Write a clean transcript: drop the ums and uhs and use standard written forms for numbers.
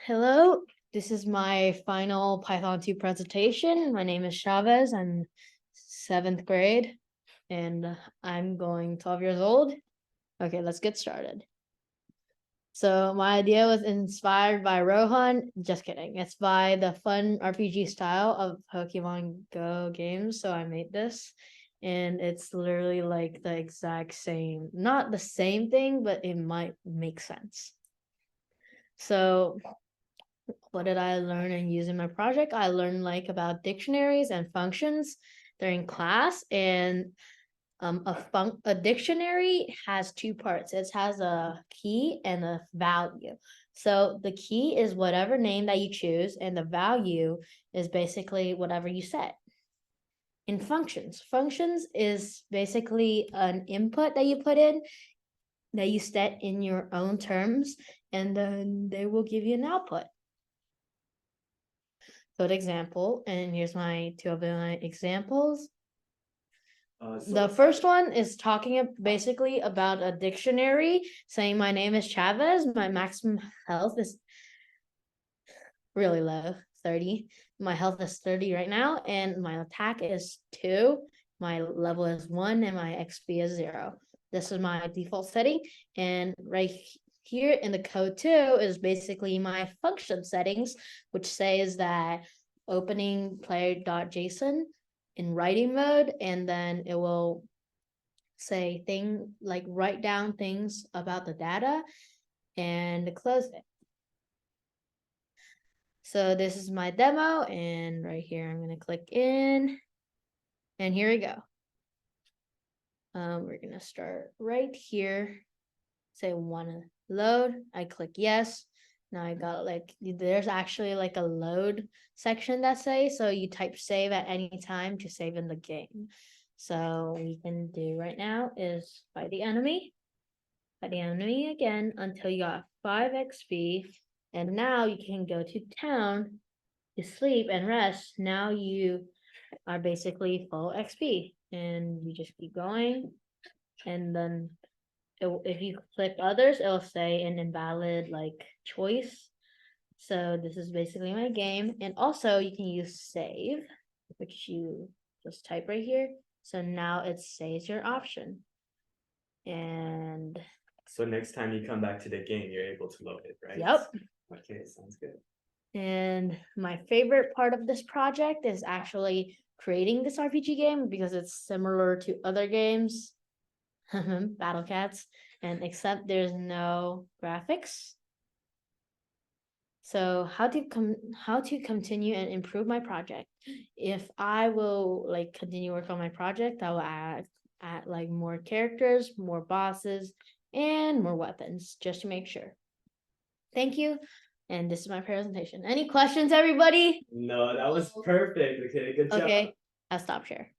Hello, this is my final Python 2 presentation. My name is Chavez. I'm 7th grade and I'm going 12 years old. Okay, let's get started. So my idea was inspired by Rohan. Just kidding. It's by the fun RPG style of Pokemon Go games. So I made this and it's literally like the exact same, not the same thing, but it might make sense. So what did I learn and use in my project? I learned like about dictionaries and functions during class, and a dictionary has two parts. It has a key and a value. So the key is whatever name that you choose, and the value is basically whatever you set. In functions is basically an input that you put in that you set in your own terms, and then they will give you an output. Good example, and here's my two of my examples. The first one is talking basically about a dictionary saying my name is Chavez, my maximum health is really low, 30. My health is 30 right now, and my attack is 2, my level is 1, and my XP is 0. This is my default setting, and right here in the code 2 is basically my function settings, which says that opening player.json in writing mode, and then it will say write down things about the data and close it. So this is my demo, and right here I'm gonna click in, and here we go. We're gonna start right here. Say wanna load. I click yes. Now I got there's actually like a load section that says, so you type save at any time to save in the game. So what we can do right now is fight the enemy again until you got 5 XP, and now you can go to town to sleep and rest. Now you are basically full XP, and you just keep going, and then if you click others, it'll say an invalid choice. So this is basically my game, and also you can use save, which you just type right here. So now it saves your option, and so next time you come back to the game, you're able to load it, right? Yep. Okay, sounds good. And my favorite part of this project is actually creating this RPG game because it's similar to other games, Battle Cats, and except there's no graphics. So how to continue and improve my project? If I will continue work on my project, I will add more characters, more bosses, and more weapons just to make sure. Thank you. And this is my presentation. Any questions, everybody? No, that was perfect. Okay, good job. Okay, I'll stop share.